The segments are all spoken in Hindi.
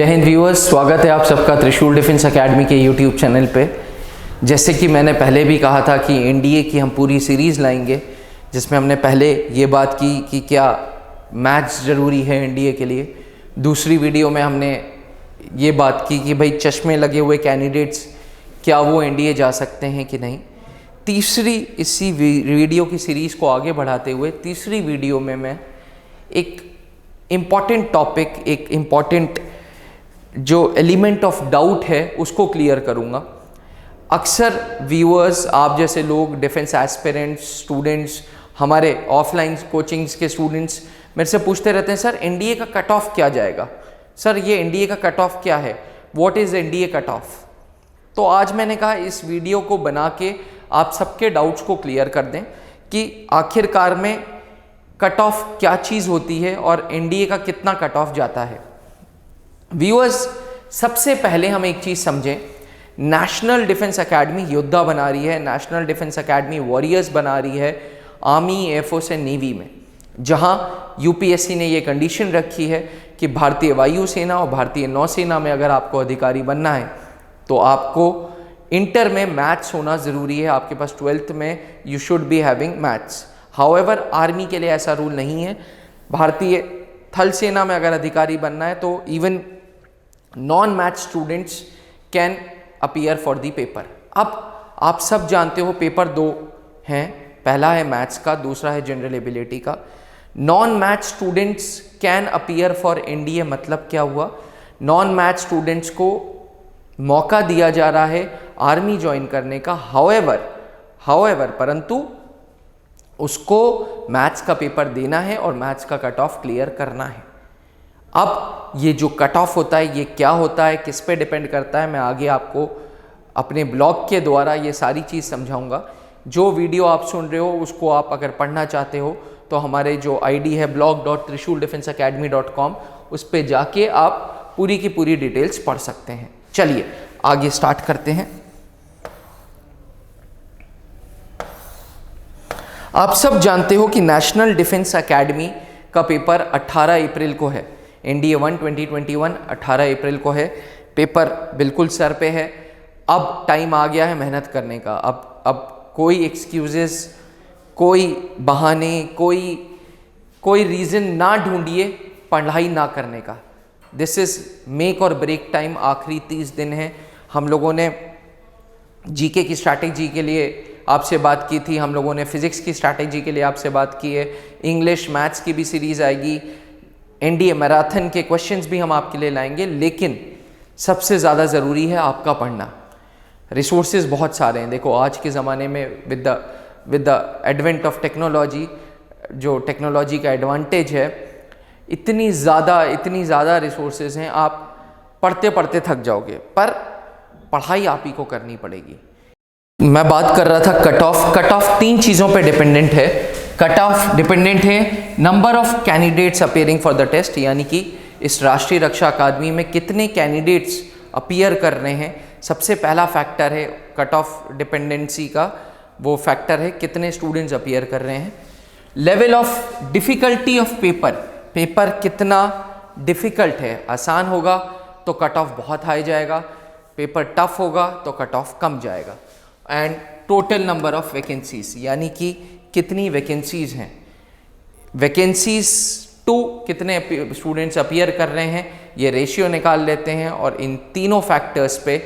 जय हिंद व्यूअर्स, स्वागत है आप सबका त्रिशूल डिफेंस एकेडमी के यूट्यूब चैनल पे। जैसे कि मैंने पहले भी कहा था कि एनडीए की हम पूरी सीरीज़ लाएंगे, जिसमें हमने पहले ये बात की कि क्या मैथ्स ज़रूरी है एनडीए के लिए। दूसरी वीडियो में हमने ये बात की कि भाई चश्मे लगे हुए कैंडिडेट्स क्या वो एनडीए जा सकते हैं कि नहीं। तीसरी इसी वीडियो की सीरीज़ को आगे बढ़ाते हुए तीसरी वीडियो में मैं एक इम्पॉर्टेंट टॉपिक, एक इम्पॉर्टेंट जो एलिमेंट ऑफ डाउट है उसको क्लियर करूँगा। अक्सर व्यूअर्स, आप जैसे लोग, डिफेंस एस्पिरेंट्स, स्टूडेंट्स, हमारे ऑफलाइन कोचिंग्स के स्टूडेंट्स मेरे से पूछते रहते हैं, सर एनडीए का कट ऑफ क्या जाएगा, सर ये एनडीए का कट ऑफ क्या है, what is NDA cut off. तो आज मैंने कहा इस वीडियो को बना के आप सबके डाउट्स को क्लियर कर दें कि आखिरकार में कट ऑफ क्या चीज़ होती है और एनडीए का कितना कट ऑफ जाता है। व्यूअर्स, सबसे पहले हम एक चीज़ समझें, नेशनल डिफेंस एकेडमी योद्धा बना रही है, नेशनल डिफेंस एकेडमी वॉरियर्स बना रही है आर्मी, एयरफोर्स एंड नेवी में, जहां यूपीएससी ने ये कंडीशन रखी है कि भारतीय वायुसेना और भारतीय नौसेना में अगर आपको अधिकारी बनना है तो आपको इंटर में मैथ्स होना ज़रूरी है। आपके पास 12th में you should be having maths. However army के लिए ऐसा रूल नहीं है। भारतीय थल सेना में अगर अधिकारी बनना है तो even non math students can appear for the paper. अब आप सब जानते हो पेपर दो हैं, पहला है मैथ्स का, दूसरा है जनरल एबिलिटी का। Non math students can appear for NDA. मतलब क्या हुआ, नॉन मैथ स्टूडेंट्स को मौका दिया जा रहा है आर्मी ज्वाइन करने का। हाउएवर परंतु उसको मैथ्स का पेपर देना है और मैथ्स का कट ऑफ क्लियर करना है। अब ये जो कट ऑफ होता है ये क्या होता है, किस पे डिपेंड करता है, मैं आगे आपको अपने ब्लॉग के द्वारा ये सारी चीज़ समझाऊंगा। जो वीडियो आप सुन रहे हो उसको आप अगर पढ़ना चाहते हो तो हमारे जो आईडी है blog.trishool-defenseacademy.com, उस पर जाके आप पूरी की पूरी डिटेल्स पढ़ सकते हैं। चलिए आगे स्टार्ट करते हैं। आप सब जानते हो कि नेशनल डिफेंस एकेडमी का पेपर 18 अप्रैल को है। एनडीए 1 2021 18 अप्रैल को है। पेपर बिल्कुल सर पे है। अब टाइम आ गया है मेहनत करने का। अब कोई एक्सक्यूजेस, कोई बहाने, कोई रीज़न ना ढूंढिए पढ़ाई ना करने का। दिस इज़ मेक और ब्रेक टाइम। आखिरी 30 दिन है। हम लोगों ने जीके की स्ट्रैटेजी के लिए आपसे बात की थी, हम लोगों ने फिजिक्स की स्ट्रैटेजी के लिए आपसे बात की है, इंग्लिश मैथ्स की भी सीरीज़ आएगी, एनडीए मैराथन के क्वेश्चंस भी हम आपके लिए लाएंगे। लेकिन सबसे ज़्यादा ज़रूरी है आपका पढ़ना। रिसोर्सेज बहुत सारे हैं। देखो आज के ज़माने में with the advent of technology, जो टेक्नोलॉजी का एडवांटेज है, इतनी ज़्यादा रिसोर्सेज हैं, आप पढ़ते पढ़ते थक जाओगे, पर पढ़ाई आप ही को करनी पड़ेगी। मैं बात कर रहा था कट ऑफ। कट ऑफ 3 चीज़ों पे डिपेंडेंट है। कट ऑफ डिपेंडेंट है number of candidates appearing for the test, यानी कि इस राष्ट्रीय रक्षा अकादमी में कितने कैंडिडेट्स अपीयर कर रहे हैं। सबसे पहला फैक्टर है कट ऑफ डिपेंडेंसी का, वो फैक्टर है कितने स्टूडेंट्स अपीयर कर रहे हैं। Level of difficulty of paper कितना डिफ़िकल्ट है। आसान होगा तो कट ऑफ बहुत हाई जाएगा, पेपर टफ होगा तो कट ऑफ कम जाएगा। And total number of vacancies, यानी कि कितनी वैकेंसीज हैं, वैकेंसीज टू कितने स्टूडेंट्स अपीयर कर रहे हैं, ये रेशियो निकाल लेते हैं और इन तीनों फैक्टर्स पे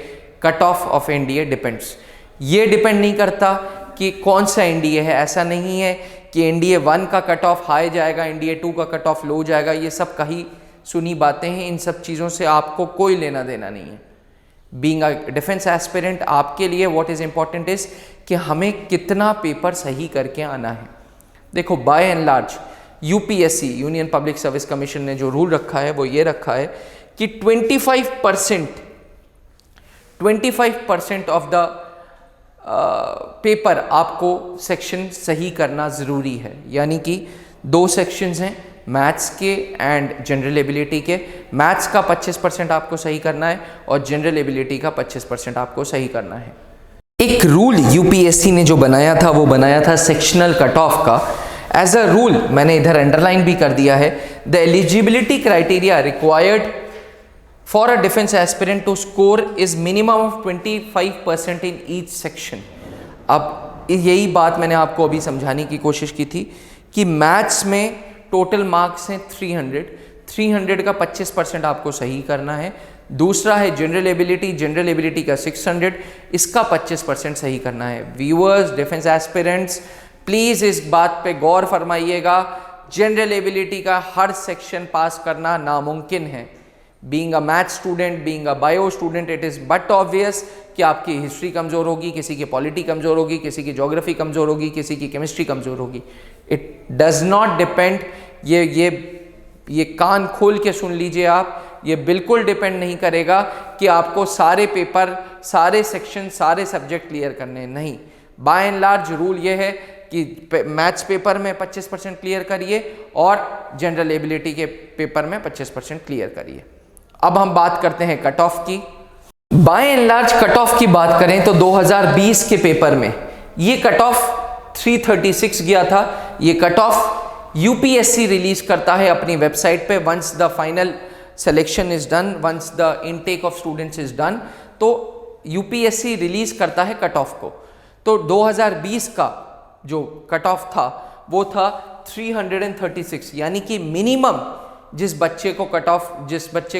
कट ऑफ एनडीए डिपेंड्स। ये डिपेंड नहीं करता कि कौन सा एनडीए है। ऐसा नहीं है कि एनडीए 1 का कट ऑफ हाई जाएगा, एनडीए 2 का कट ऑफ लो जाएगा। ये सब कहीं सुनी बातें हैं। इन सब चीज़ों से आपको कोई लेना देना नहीं है। बीइंग अ डिफेंस एस्पिरेंट, आपके लिए व्हाट इज़ इम्पॉर्टेंट इज़ कि हमें कितना पेपर सही करके आना है। देखो by and large UPSC, union public service commission ने जो रूल रखा है वो ये रखा है कि 25% ऑफ द पेपर आपको सेक्शन सही करना ज़रूरी है। यानी कि 2 सेक्शंस हैं, मैथ्स के एंड जनरल एबिलिटी के। मैथ्स का 25% आपको सही करना है और जनरल एबिलिटी का 25% आपको सही करना है। एक रूल यूपीएससी ने जो बनाया था वो बनाया था सेक्शनल कट ऑफ का। एज अ रूल मैंने इधर अंडरलाइन भी कर दिया है, the eligibility criteria required for a defence aspirant to score is minimum of 25% in each section. अब यही बात मैंने आपको अभी समझाने की कोशिश की थी कि मैथ्स में टोटल मार्क्स हैं 300 का 25% आपको सही करना है। दूसरा है जनरल एबिलिटी का 600, इसका 25% सही करना है। व्यूअर्स, डिफेंस एस्पिरेंट्स, प्लीज इस बात पे गौर फरमाइएगा, जनरल एबिलिटी का हर सेक्शन पास करना नामुमकिन है। Being a math student, being a bio student, it is but obvious कि आपकी हिस्ट्री कमजोर होगी, किसी की पॉलिटी कमजोर होगी, किसी की ज्योग्राफी कमजोर होगी, किसी की केमिस्ट्री कमजोर होगी। इट डज नॉट डिपेंड, ये कान खोल के सुन लीजिए आप, ये बिल्कुल डिपेंड नहीं करेगा कि आपको सारे पेपर, सारे सेक्शन, सारे सब्जेक्ट क्लियर करने हैं। नहीं, बाय एंड लार्ज रूल ये है कि मैथ्स पेपर में 25% क्लियर करिए और जनरल एबिलिटी के पेपर में 25% क्लियर करिए। अब हम बात करते हैं कट ऑफ की। By and large cut off की बात करें तो 2020 के पेपर में ये कट ऑफ 336 गया था। ये कट ऑफ यूपीएससी रिलीज करता है अपनी वेबसाइट पे। Once the final selection is done, once the intake of students is done, तो यूपीएससी रिलीज करता है कट ऑफ को। तो 2020 का जो कट ऑफ था वो था 336, यानी कि मिनिमम जिस बच्चे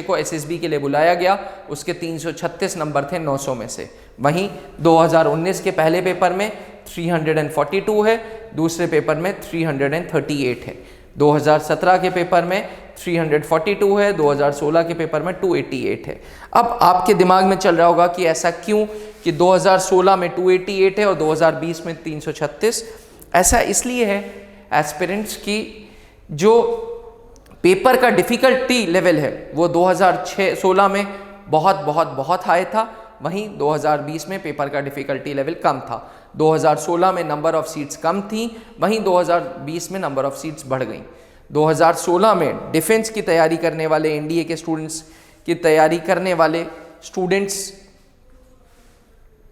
को एसएसबी के लिए बुलाया गया उसके 336 नंबर थे 900 में से। वहीं 2019 के पहले पेपर में 342 है, दूसरे पेपर में 338 है, 2017 के पेपर में 342 है, 2016 के पेपर में 288 है। अब आपके दिमाग में चल रहा होगा कि ऐसा क्यों कि 2016 में 288 है और 2020 में 336। ऐसा इसलिए है, एस्पिरेंट्स की जो पेपर का डिफ़िकल्टी लेवल है वो 2016 में बहुत हाई था, वहीं 2020 में पेपर का डिफ़िकल्टी लेवल कम था। 2016 में नंबर ऑफ़ सीट्स कम थी, वहीं 2020 में नंबर ऑफ़ सीट्स बढ़ गई। 2016 में डिफेंस की तैयारी करने वाले, एनडीए के स्टूडेंट्स की तैयारी करने वाले स्टूडेंट्स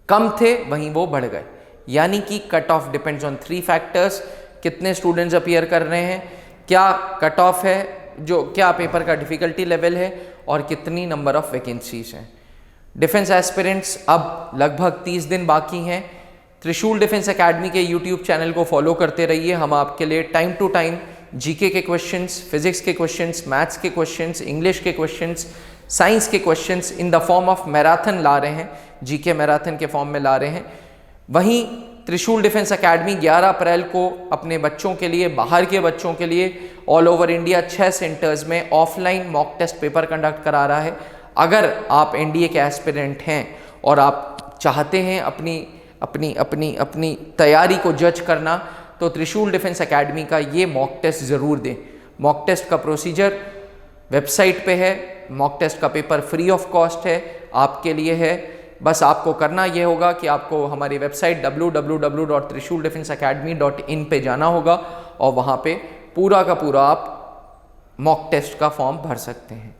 कम थे, वहीं वो बढ़ गए। यानी कि cut off depends on 3 factors. कितने स्टूडेंट्स अपीयर कर रहे हैं, क्या कट ऑफ है, क्या पेपर का डिफ़िकल्टी लेवल है, और कितनी नंबर ऑफ वैकेंसीज हैं। डिफेंस एस्पिरेंट्स, अब लगभग 30 दिन बाकी हैं। त्रिशूल डिफेंस एकेडमी के यूट्यूब चैनल को फॉलो करते रहिए। हम आपके लिए टाइम टू टाइम जीके के क्वेश्चंस, फिजिक्स के क्वेश्चंस, मैथ्स के क्वेश्चंस, इंग्लिश के क्वेश्चंस, साइंस के questions in the form of marathon ला रहे हैं, जीके मैराथन के फॉर्म में ला रहे हैं। वहीं त्रिशूल डिफेंस एकेडमी 11 अप्रैल को अपने बच्चों के लिए, बाहर के बच्चों के लिए ऑल ओवर इंडिया 6 सेंटर्स में offline mock test paper conduct करा रहा है। अगर आप एनडीए के एस्पिरेंट हैं और आप चाहते हैं अपनी तैयारी को जज करना, तो त्रिशूल डिफेंस एकेडमी का ये मॉक टेस्ट ज़रूर दें। मॉक टेस्ट का प्रोसीजर वेबसाइट पे है, मॉक टेस्ट का पेपर फ्री ऑफ कॉस्ट है, आपके लिए है। बस आपको करना ये होगा कि आपको हमारी वेबसाइट www.trishuldefenseacademy.in पे जाना होगा और वहाँ पे पूरा का पूरा आप मॉक टेस्ट का फॉर्म भर सकते हैं।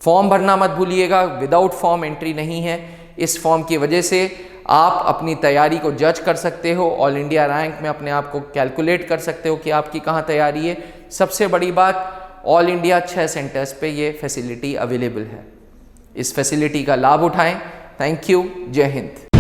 फॉर्म भरना मत भूलिएगा, विदाउट फॉर्म एंट्री नहीं है। इस फॉर्म की वजह से आप अपनी तैयारी को जज कर सकते हो, ऑल इंडिया रैंक में अपने आप को कैलकुलेट कर सकते हो कि आपकी कहाँ तैयारी है। सबसे बड़ी बात, ऑल इंडिया 6 सेंटर्स पे ये फैसिलिटी अवेलेबल है। इस फैसिलिटी का लाभ उठाएं। Thank you. जय हिंद।